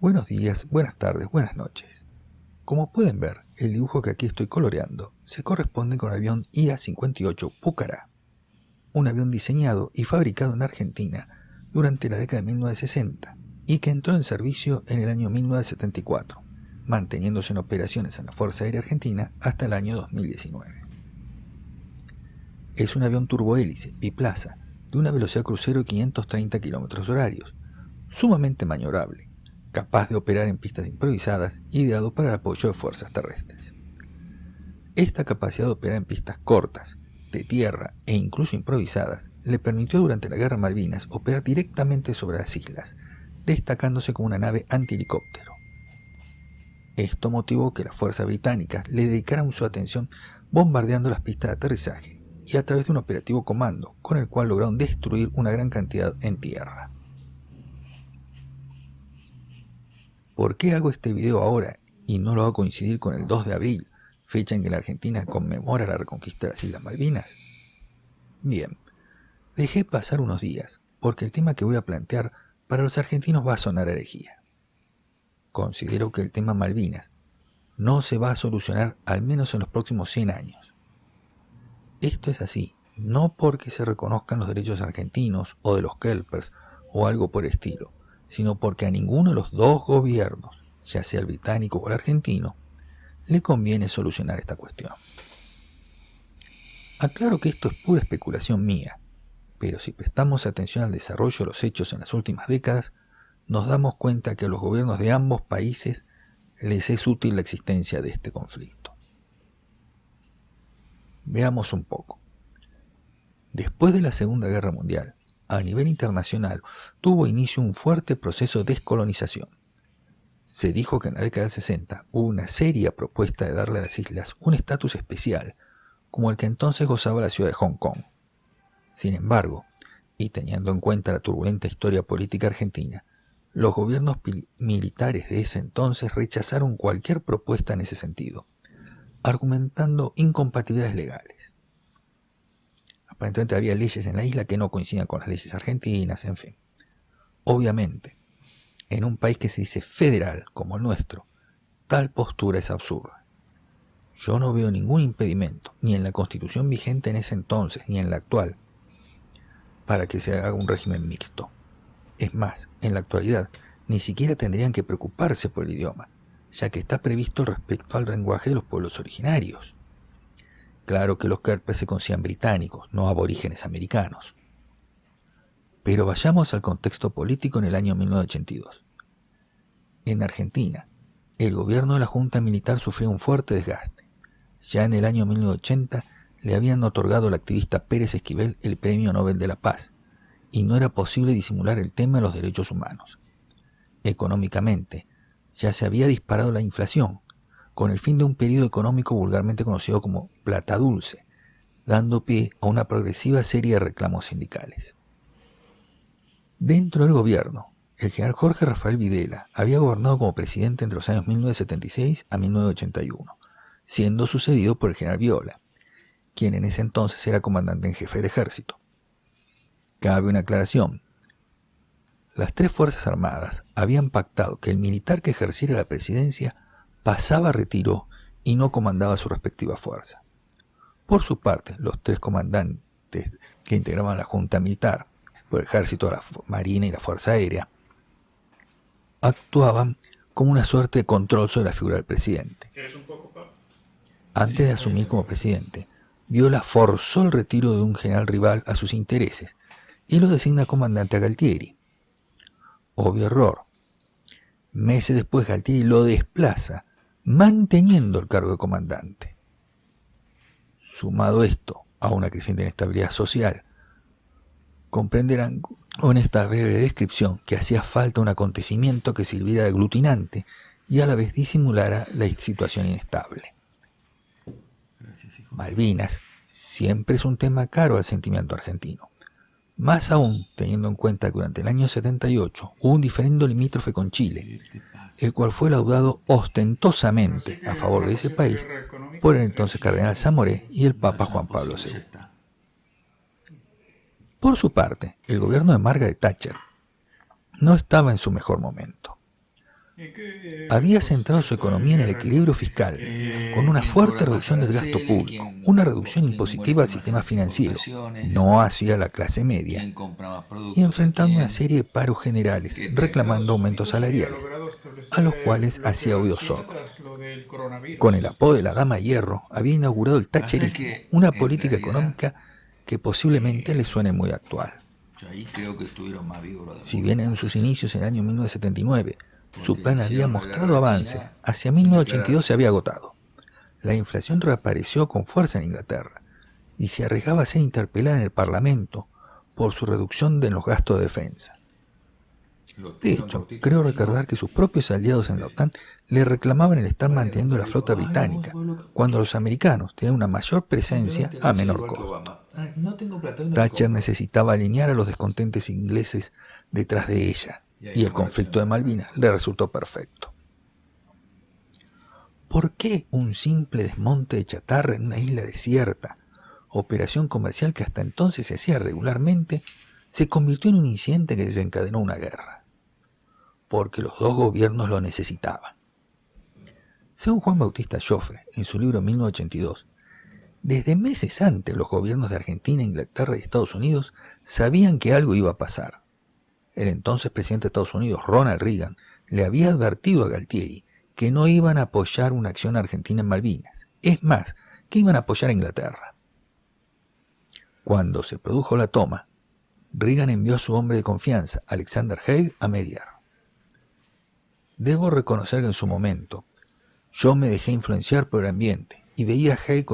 Buenos días, buenas tardes, buenas noches. Como pueden ver, el dibujo que aquí estoy coloreando se corresponde con el avión IA-58 Pucará, un avión diseñado y fabricado en Argentina durante la década de 1960 y que entró en servicio en el año 1974, manteniéndose en operaciones en la Fuerza Aérea Argentina hasta el año 2019. Es un avión turbohélice biplaza de una velocidad crucero de 530 km/h, sumamente maniobrable, capaz de operar en pistas improvisadas, ideado para el apoyo de fuerzas terrestres. Esta capacidad de operar en pistas cortas, de tierra e incluso improvisadas, le permitió durante la Guerra de Malvinas operar directamente sobre las islas, destacándose como una nave antihelicóptero. Esto motivó que las fuerzas británicas le dedicaran su atención bombardeando las pistas de aterrizaje y a través de un operativo comando, con el cual lograron destruir una gran cantidad en tierra. ¿Por qué hago este video ahora y no lo hago coincidir con el 2 de abril, fecha en que la Argentina conmemora la reconquista de las Islas Malvinas? Bien, dejé pasar unos días, porque el tema que voy a plantear para los argentinos va a sonar herejía. Considero que el tema Malvinas no se va a solucionar al menos en los próximos 100 años. Esto es así, no porque se reconozcan los derechos argentinos o de los kelpers o algo por el estilo, sino porque a ninguno de los dos gobiernos, ya sea el británico o el argentino, le conviene solucionar esta cuestión. Aclaro que esto es pura especulación mía, pero si prestamos atención al desarrollo de los hechos en las últimas décadas, nos damos cuenta que a los gobiernos de ambos países les es útil la existencia de este conflicto. Veamos un poco. Después de la Segunda Guerra Mundial, a nivel internacional tuvo inicio un fuerte proceso de descolonización. Se dijo que en la década del 60 hubo una seria propuesta de darle a las islas un estatus especial, como el que entonces gozaba la ciudad de Hong Kong. Sin embargo, y teniendo en cuenta la turbulenta historia política argentina, los gobiernos militares de ese entonces rechazaron cualquier propuesta en ese sentido, argumentando incompatibilidades legales. Aparentemente había leyes en la isla que no coincidían con las leyes argentinas, en fin. Obviamente, en un país que se dice federal como el nuestro, tal postura es absurda. Yo no veo ningún impedimento, ni en la constitución vigente en ese entonces, ni en la actual, para que se haga un régimen mixto. Es más, en la actualidad, ni siquiera tendrían que preocuparse por el idioma, ya que está previsto el respeto al lenguaje de los pueblos originarios. Claro que los kelpers se consideran británicos, no aborígenes americanos. Pero vayamos al contexto político en el año 1982. En Argentina, el gobierno de la Junta Militar sufrió un fuerte desgaste. Ya en el año 1980 le habían otorgado al activista Pérez Esquivel el Premio Nobel de la Paz, y no era posible disimular el tema de los derechos humanos. Económicamente, ya se había disparado la inflación, con el fin de un periodo económico vulgarmente conocido como plata dulce, dando pie a una progresiva serie de reclamos sindicales. Dentro del gobierno, el general Jorge Rafael Videla había gobernado como presidente entre los años 1976 a 1981, siendo sucedido por el general Viola, quien en ese entonces era comandante en jefe del ejército. Cabe una aclaración. Las tres Fuerzas Armadas habían pactado que el militar que ejerciera la presidencia pasaba a retiro y no comandaba su respectiva fuerza. Por su parte, los tres comandantes que integraban la Junta Militar, por el Ejército, la Marina y la Fuerza Aérea, actuaban como una suerte de control sobre la figura del presidente. Antes de asumir como presidente, Viola forzó el retiro de un general rival a sus intereses y lo designa comandante a Galtieri. Obvio error. Meses después Galtieri lo desplaza, manteniendo el cargo de comandante. Sumado esto a una creciente inestabilidad social, comprenderán con esta breve descripción que hacía falta un acontecimiento que sirviera de aglutinante y a la vez disimulara la situación inestable. Malvinas siempre es un tema caro al sentimiento argentino, más aún teniendo en cuenta que durante el año 78 hubo un diferendo limítrofe con Chile, el cual fue laudado ostentosamente a favor de ese país por el entonces cardenal Zamoré y el Papa Juan Pablo II. Por su parte, el gobierno de Margaret Thatcher no estaba en su mejor momento. Había centrado su economía en el equilibrio fiscal, con una Tengo fuerte horas más reducción del gasto aranceles, público, una reducción tengo impositiva muertes al más sistema financiero, exportaciones, no hacia la clase media, quién compra más y productos a enfrentando una quién, serie de paros generales, qué reclamando tensiones. Estados aumentos Unidos había salariales, logrado a establecer los cuales el bloqueo hacía a oídos China sordos. tras lo del Con el coronavirus. apodo de la Dama Hierro, había inaugurado el Pasa thatcherismo, que una en política realidad económica que posiblemente le eh, suene muy actual. yo ahí creo que estuvieron más vivos los Si bien en sus demócratas, inicios en el año 1979 su porque le plan había hicieron la mostrado guerra a avances, China hacia sin 1982 se declararse. había agotado. La inflación reapareció con fuerza en Inglaterra y se arriesgaba a ser interpelada en el Parlamento por su reducción en los gastos de defensa. Lo De tuvieron hecho, cortito creo los recordar chinos. que sus propios aliados en la OTAN le reclamaban el estar manteniendo la flota británica, cuando los americanos tenían una mayor presencia Simplemente a nací menor igual que costo. Obama. Ah, no tengo plata y no me Thatcher compro. necesitaba alinear a los descontentes ingleses detrás de ella, Y ahí y el estamos conflicto de reaccionando Malvinas bastante. le resultó perfecto. ¿Por qué un simple desmonte de chatarra en una isla desierta, operación comercial que hasta entonces se hacía regularmente, se convirtió en un incidente que desencadenó una guerra? Porque los dos gobiernos lo necesitaban. Según Juan Bautista Joffre, en su libro 1982, desde meses antes los gobiernos de Argentina, Inglaterra y Estados Unidos sabían que algo iba a pasar. El entonces presidente de Estados Unidos, Ronald Reagan, le había advertido a Galtieri que no iban a apoyar una acción argentina en Malvinas. Es más, que iban a apoyar a Inglaterra. Cuando se produjo la toma, Reagan envió a su hombre de confianza, Alexander Haig, a mediar. Debo reconocer que en su momento yo me dejé influenciar por el ambiente y veía a Haig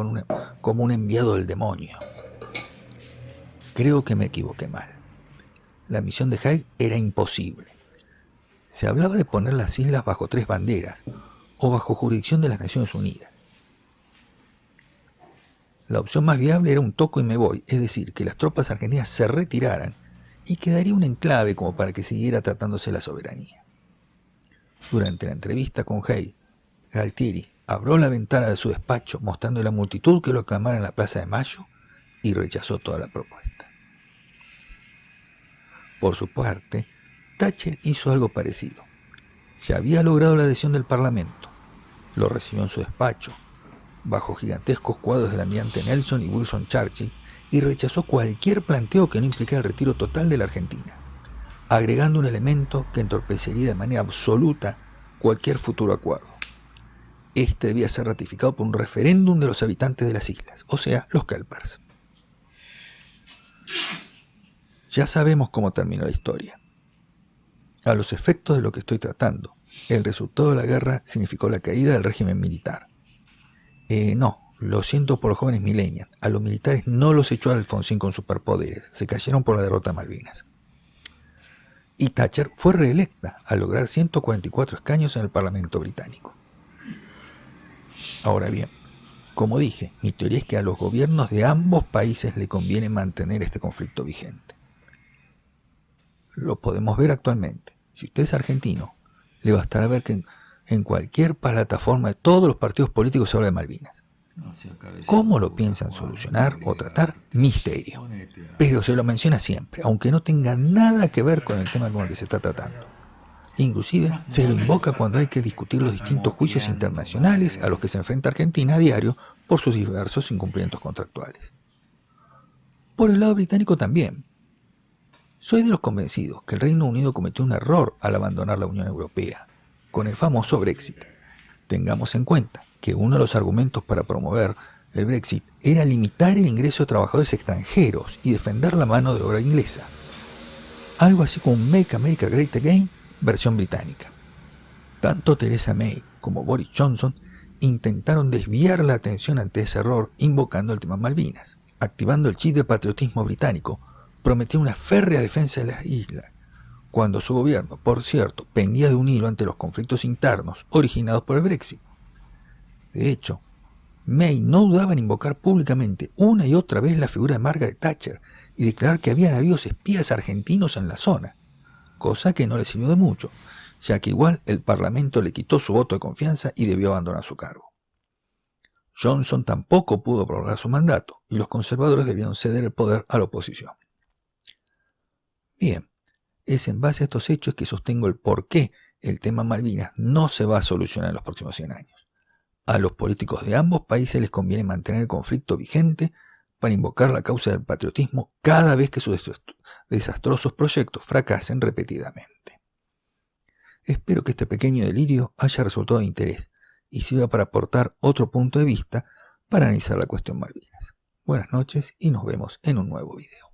como un enviado del demonio. Creo que me equivoqué mal. La misión de Haig era imposible. Se hablaba de poner las islas bajo 3 banderas o bajo jurisdicción de las Naciones Unidas. La opción más viable era un toco y me voy, es decir, que las tropas argentinas se retiraran y quedaría un enclave como para que siguiera tratándose la soberanía. Durante la entrevista con Haig, Galtieri abrió la ventana de su despacho mostrando a la multitud que lo aclamara en la Plaza de Mayo y rechazó toda la propuesta. Por su parte, Thatcher hizo algo parecido. Ya había logrado la adhesión del Parlamento. Lo recibió en su despacho, bajo gigantescos cuadros del almirante Nelson y Wilson Churchill, y rechazó cualquier planteo que no implicara el retiro total de la Argentina, agregando un elemento que entorpecería de manera absoluta cualquier futuro acuerdo. Este debía ser ratificado por un referéndum de los habitantes de las islas, o sea, los Kelpers. Ya sabemos cómo terminó la historia. A los efectos de lo que estoy tratando, el resultado de la guerra significó la caída del régimen militar. No, lo siento por los jóvenes millennials. A los militares no los echó Alfonsín con superpoderes, se cayeron por la derrota de Malvinas. Y Thatcher fue reelecta al lograr 144 escaños en el Parlamento británico. Ahora bien, como dije, mi teoría es que a los gobiernos de ambos países le conviene mantener este conflicto vigente. Lo podemos ver actualmente. Si usted es argentino, le bastará ver que en cualquier plataforma de todos los partidos políticos se habla de Malvinas. ¿Cómo lo piensan solucionar o tratar? Misterio. Pero se lo menciona siempre, aunque no tenga nada que ver con el tema con el que se está tratando. Inclusive se lo invoca cuando hay que discutir los distintos juicios internacionales a los que se enfrenta Argentina a diario por sus diversos incumplimientos contractuales. Por el lado británico también. Soy de los convencidos que el Reino Unido cometió un error al abandonar la Unión Europea, con el famoso Brexit. Tengamos en cuenta que uno de los argumentos para promover el Brexit era limitar el ingreso de trabajadores extranjeros y defender la mano de obra inglesa. Algo así como un Make America Great Again versión británica. Tanto Theresa May como Boris Johnson intentaron desviar la atención ante ese error invocando el tema Malvinas. Activando el chip de patriotismo británico, prometió una férrea defensa de las islas, cuando su gobierno, por cierto, pendía de un hilo ante los conflictos internos originados por el Brexit. De hecho, May no dudaba en invocar públicamente una y otra vez la figura de Margaret Thatcher y declarar que habían habido espías argentinos en la zona, cosa que no le sirvió de mucho, ya que igual el Parlamento le quitó su voto de confianza y debió abandonar su cargo. Johnson tampoco pudo prorrogar su mandato y los conservadores debieron ceder el poder a la oposición. Bien, es en base a estos hechos que sostengo el porqué el tema Malvinas no se va a solucionar en los próximos 100 años. A los políticos de ambos países les conviene mantener el conflicto vigente para invocar la causa del patriotismo cada vez que sus desastrosos proyectos fracasen repetidamente. Espero que este pequeño delirio haya resultado de interés y sirva para aportar otro punto de vista para analizar la cuestión Malvinas. Buenas noches y nos vemos en un nuevo video.